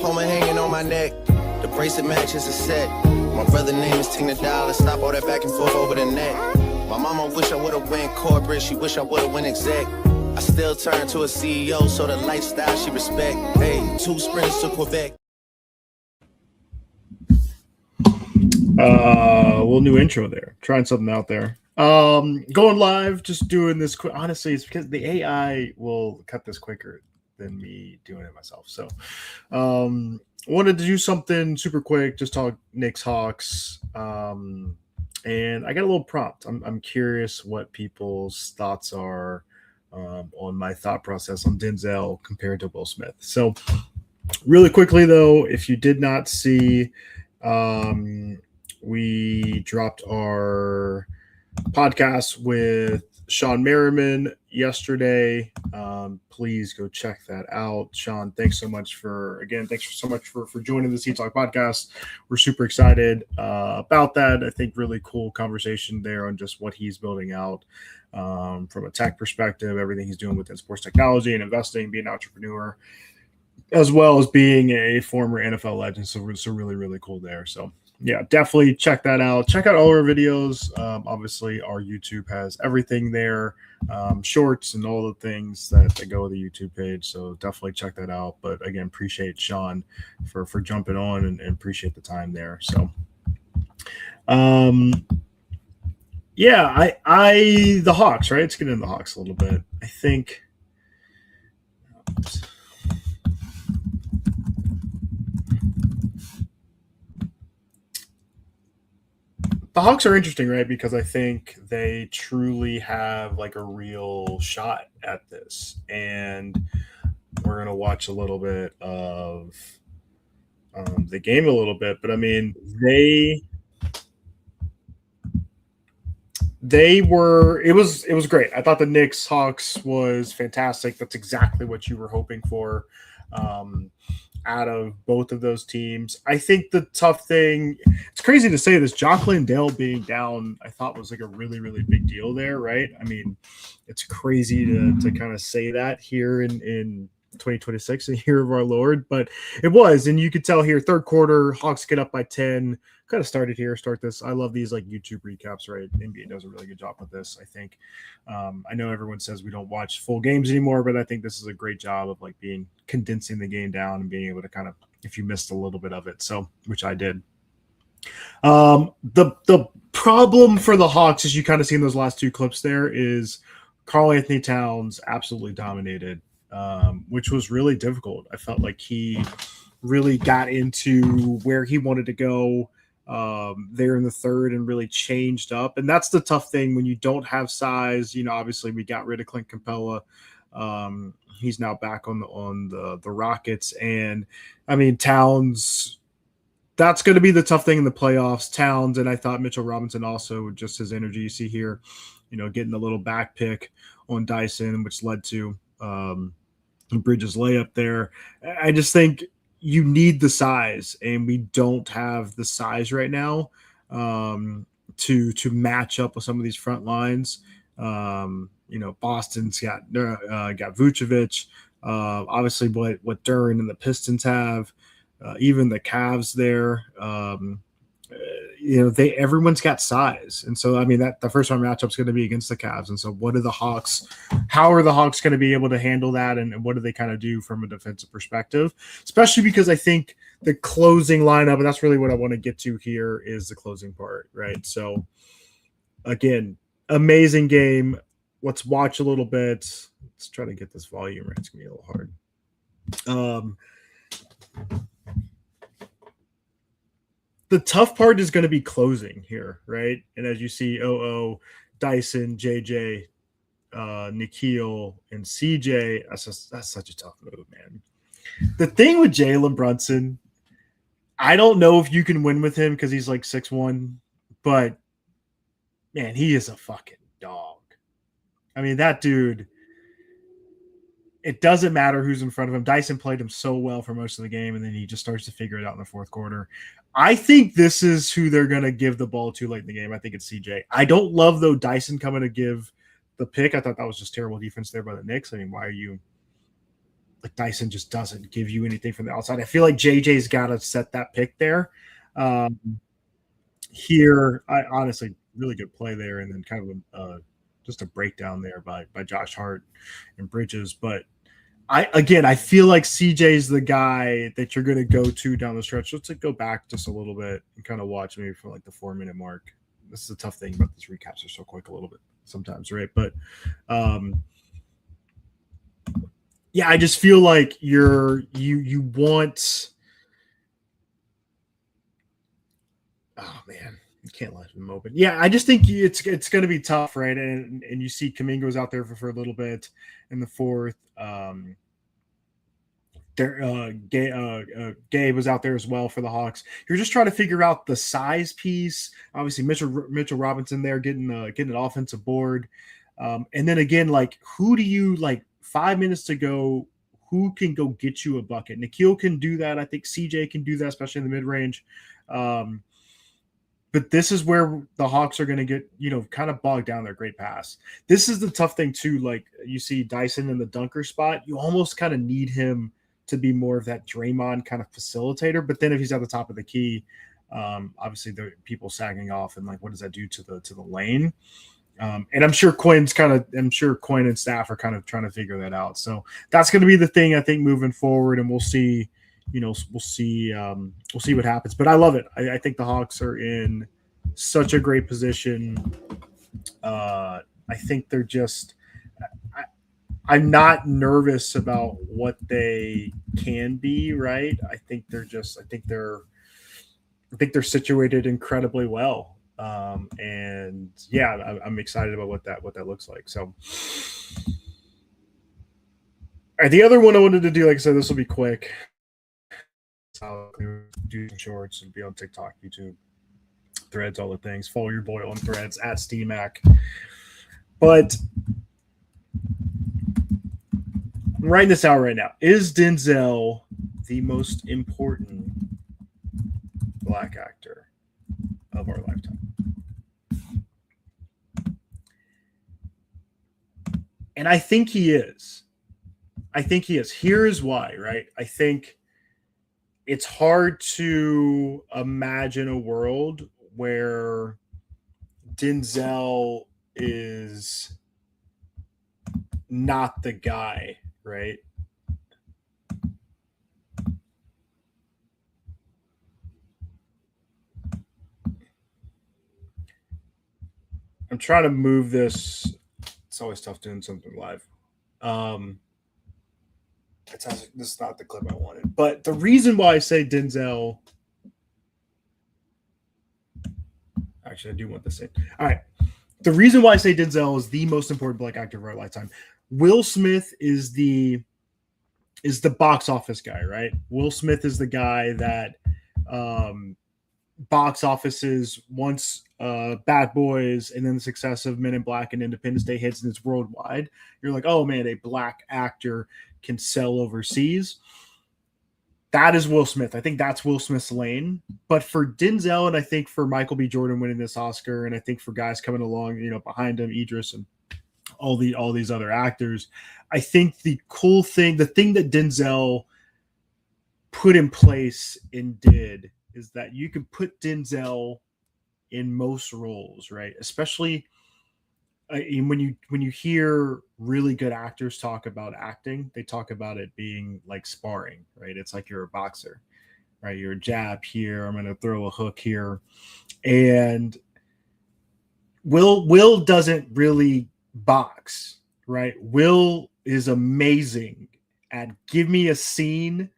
diploma hanging on my neck. The bracelet matches a set. My brother name is Tina Dollar. Stop all that back and forth over the net. My mama wish I would've went corporate. She wish I would've went exec. I still turn to a CEO, so the lifestyle she respect. Hey, 2 sprints to Quebec. Little new intro there. Trying something out there. Going live, just doing this quick. Honestly, it's because the AI will cut this quicker than me doing it myself. So, wanted to do something super quick, just talk Knicks Hawks. And I got a little prompt. I'm curious what people's thoughts are on my thought process on Denzel compared to Will Smith. So, really quickly though, if you did not see, we dropped our podcast with Sean Merriman yesterday. Please go check that out. Sean, thanks so much for joining the Sea Talk podcast. We're super excited about that. I think really cool conversation there on just what he's building out from a tech perspective, everything he's doing within sports technology and investing, being an entrepreneur, as well as being a former NFL legend. So really, really cool there. So yeah, definitely check that out. Check out all our videos. Obviously, our YouTube has everything there, shorts and all the things that go with the YouTube page. So definitely check that out. But again, appreciate Sean for jumping on and appreciate the time there. So, yeah, the Hawks, right? Let's get into the Hawks a little bit. I think. The Hawks are interesting, right? Because I think they truly have like a real shot at this. And we're going to watch a little bit of the game a little bit. But I mean, it was great. I thought the Knicks Hawks was fantastic. That's exactly what you were hoping for. Out of both of those teams. I think the tough thing, it's crazy to say this, Jock Landale being down, I thought was like a really, really big deal there, right? I mean, it's crazy to kind of say that here in 2026, a year of our Lord, but it was, and you could tell here, third quarter, Hawks get up by 10, kind of start this. I love these like YouTube recaps, right? NBA does a really good job with this, I think. I know everyone says we don't watch full games anymore, but I think this is a great job of like condensing the game down and being able to kind of, if you missed a little bit of it, so which I did. The problem for the Hawks, as you kind of see in those last two clips there, is Karl Anthony Towns absolutely dominated, which was really difficult. I felt like he really got into where he wanted to go there in the third and really changed up. And that's the tough thing when you don't have size. You know, obviously we got rid of Clint Capella. He's now back on the Rockets. And I mean, Towns, that's going to be the tough thing in the playoffs. Towns, and I thought Mitchell Robinson also, just his energy you see here, you know, getting a little back pick on Dyson, which led to Bridges layup there. I just think you need the size, and we don't have the size right now to match up with some of these front lines. You know, Boston's got Vucevic, obviously what Duran and the Pistons have, even the Cavs there. You know, everyone's got size, and so I mean that the first round matchup is going to be against the Cavs, and so what are the Hawks? How are the Hawks going to be able to handle that, and what do they kind of do from a defensive perspective? Especially because I think the closing lineup, and that's really what I want to get to here, is the closing part, right? So again, amazing game. Let's watch a little bit. Let's try to get this volume right. It's gonna be a little hard. The tough part is going to be closing here, right? And as you see, Dyson, JJ, Nikhil, and CJ, that's such a tough move, man. The thing with Jalen Brunson, I don't know if you can win with him because he's like 6'1", but man, he is a fucking dog. I mean, that dude, it doesn't matter who's in front of him. Dyson played him so well for most of the game, and then he just starts to figure it out in the fourth quarter. I think this is who they're going to give the ball to late in the game. I think it's CJ. I don't love, though, Dyson coming to give the pick. I thought that was just terrible defense there by the Knicks. I mean, why are you like Dyson just doesn't give you anything from the outside. I feel like JJ's got to set that pick there. Um, Here, I honestly really good play there, and then kind of just a breakdown there by Josh Hart and Bridges. But I feel like CJ's the guy that you're going to go to down the stretch. Let's go back just a little bit and kind of watch maybe for like the 4-minute mark. This is a tough thing about these recaps are so quick a little bit sometimes, right? But yeah, I just feel like you want. Oh man, you can't let him open. Yeah, I just think it's going to be tough, right? And you see Kamingo's out there for a little bit in the fourth. Gabe was out there as well for the Hawks. You're just trying to figure out the size piece. Obviously, Mitchell Robinson there getting an offensive board, and then again, like who do you like? 5 minutes to go. Who can go get you a bucket? Nikhil can do that. I think CJ can do that, especially in the mid range. But this is where the Hawks are going to get, kind of bogged down their great pass. This is the tough thing too. Like you see Dyson in the dunker spot, you almost kind of need him to be more of that Draymond kind of facilitator. But then if he's at the top of the key, obviously the people sagging off, and like, what does that do to the lane? And I'm sure Quinn and staff are kind of trying to figure that out. So that's going to be the thing, I think, moving forward, and we'll see. We'll see what happens. But I love it. I think the Hawks are in such a great position. I think they're just. I'm not nervous about what they can be. Right. I think they're situated incredibly well. And yeah, I'm excited about what that looks like. So, all right, the other one I wanted to do, like I said, this will be quick. I'll do some shorts and be on TikTok, YouTube, Threads, all the things. Follow your boy on Threads at SteamAc. But I'm writing this out right now. Is Denzel the most important Black actor of our lifetime? And I think he is. Here is why, right? I think it's hard to imagine a world where Denzel is not the guy, right? I'm trying to move this. It's always tough doing something live. It sounds like this is not the clip I wanted. But the reason why I say Denzel. Actually, I do want this in. All right. The reason why I say Denzel is the most important Black actor of our lifetime. Will Smith is the box office guy, right? Will Smith is the guy that box offices once Bad Boys and then the success of Men in Black and Independence Day hits and it's worldwide. You're like, oh man, a Black actor can sell overseas. That is Will Smith. I think that's Will Smith's lane. But for Denzel, and I think for Michael B. Jordan winning this Oscar, and I think for guys coming along, behind him, Idris and all these other actors, I think the thing that Denzel put in place and did is that you could put Denzel in most roles, right? Especially when you hear really good actors talk about acting, they talk about it being like sparring, right? It's like you're a boxer, right? You're a jab here, I'm going to throw a hook here. And Will doesn't really box, right? Will is amazing at give me a scene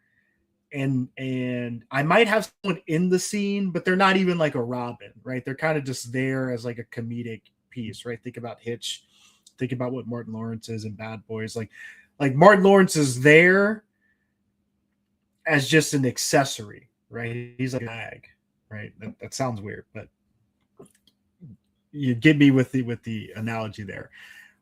and I might have someone in the scene, but they're not even like a Robin, right? They're kind of just there as like a comedic piece, right? Think about Hitch. Think about what Martin Lawrence is in Bad Boys. Like Martin Lawrence is there as just an accessory, right? He's like a bag, right? That sounds weird, but you get me with the analogy there.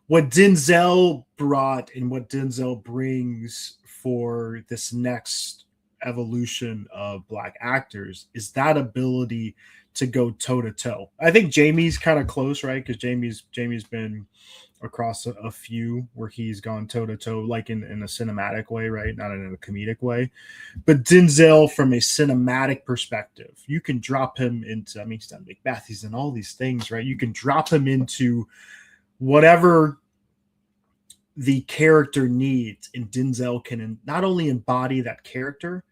What Denzel brought and what Denzel brings for this next evolution of black actors is that ability to go toe to toe. I think Jamie's kind of close, right? Because Jamie's been across a few where he's gone toe to toe, like in a cinematic way, right? Not in a comedic way. But Denzel, from a cinematic perspective, you can drop him into, I mean, he's done Macbeth, he's done all these things, right? You can drop him into whatever the character needs, and Denzel can not only embody that character,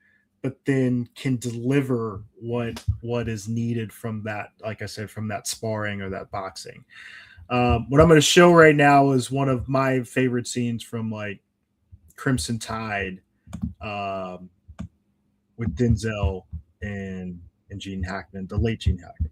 but then can deliver what is needed from that, like I said, from that sparring or that boxing. What I'm going to show right now is one of my favorite scenes from like Crimson Tide, um, with Denzel and Gene Hackman, the late Gene Hackman.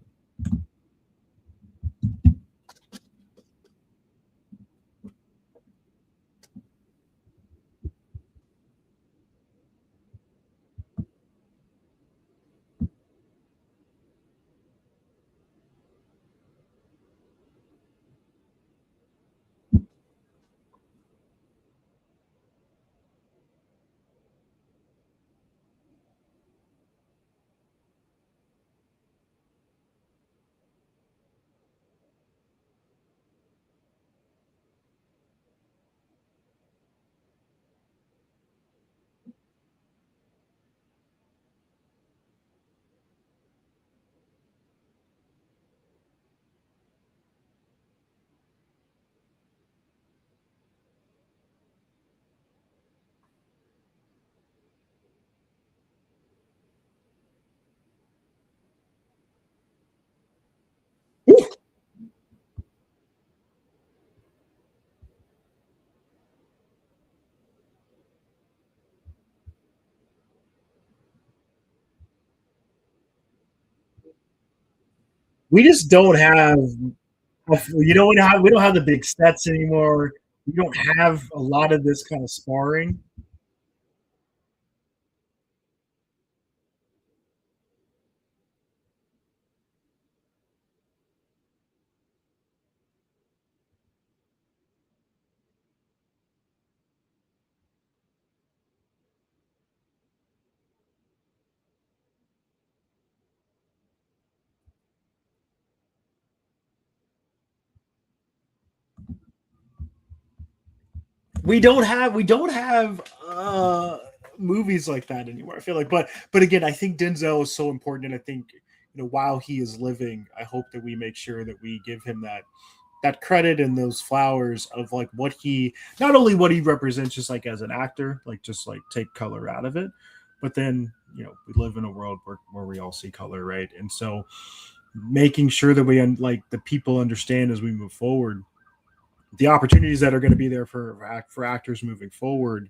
We just don't have, you know, we don't have the big sets anymore. We don't have a lot of this kind of sparring. We don't have movies like that anymore. I feel like, but again, I think Denzel is so important, and I think, you know, while he is living, I hope that we make sure that we give him that credit and those flowers of like what he, not only what he represents just like as an actor, like just like take color out of it, but then, you know, we live in a world where we all see color, right? And so making sure that we like the people understand as we move forward the opportunities that are going to be there for actors moving forward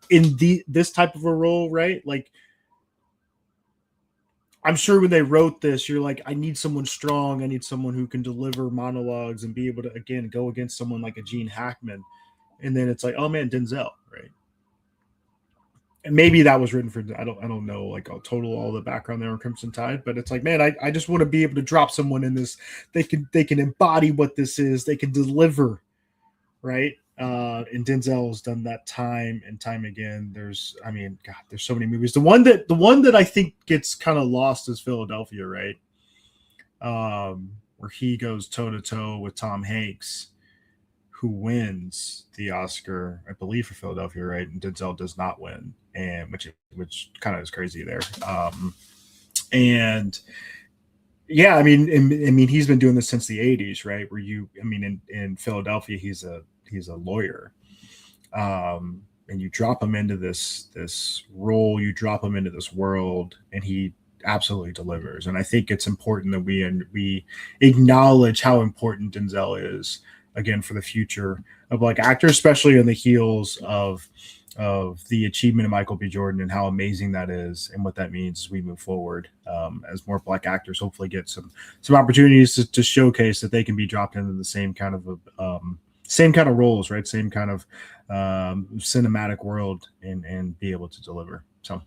in this type of a role, right? Like, I'm sure when they wrote this, you're like, I need someone strong. I need someone who can deliver monologues and be able to, again, go against someone like a Gene Hackman. And then it's like, oh man, Denzel, right? And maybe that was written for, I don't know like all the background there on Crimson Tide, but it's like, man, I just want to be able to drop someone in this. They can embody what this is. They can deliver, right? And Denzel has done that time and time again. I mean, God, there's so many movies. The one that I think gets kind of lost is Philadelphia, right? Where he goes toe to toe with Tom Hanks, who wins the Oscar, I believe, for Philadelphia, right? And Denzel does not win, and which kind of is crazy there. And yeah, I mean, he's been doing this since the '80s, right? In Philadelphia, he's a lawyer, and you drop him into this role, you drop him into this world, and he absolutely delivers. And I think it's important that we acknowledge how important Denzel is, again, for the future of like actors, especially on the heels of the achievement of Michael B. Jordan and how amazing that is and what that means as we move forward, as more black actors hopefully get some opportunities to showcase that they can be dropped into the same kind of roles, right? Same kind of cinematic world and be able to deliver. So,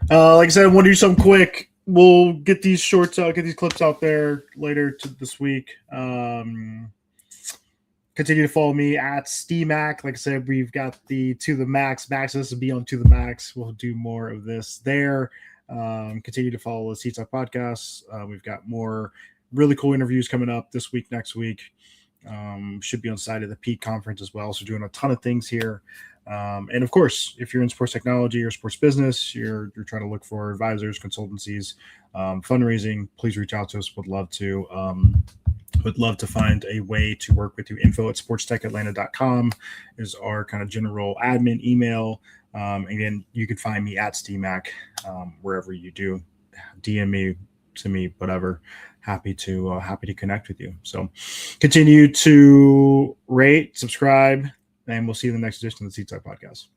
like I said, I want to do something quick. We'll get these shorts out, get these clips out there later this week. Kind Continue to follow me at SteeMac. Like I said, we've got the To The Max. This will be on To The Max. We'll do more of this there. Continue to follow the Seat Talk podcast. We've got more really cool interviews coming up this week, next week. Should be on site of the Peak Conference as well. So doing a ton of things here. And of course, if you're in sports technology or sports business, you're trying to look for advisors, consultancies, fundraising, please reach out to us. Would love to find a way to work with you. info@sportstechatlanta.com is our kind of general admin email. Again, you can find me at SteeMac, wherever you do. DM me, to me, whatever. Happy to connect with you. So continue to rate, subscribe, and we'll see you in the next edition of the Seat Talk podcast.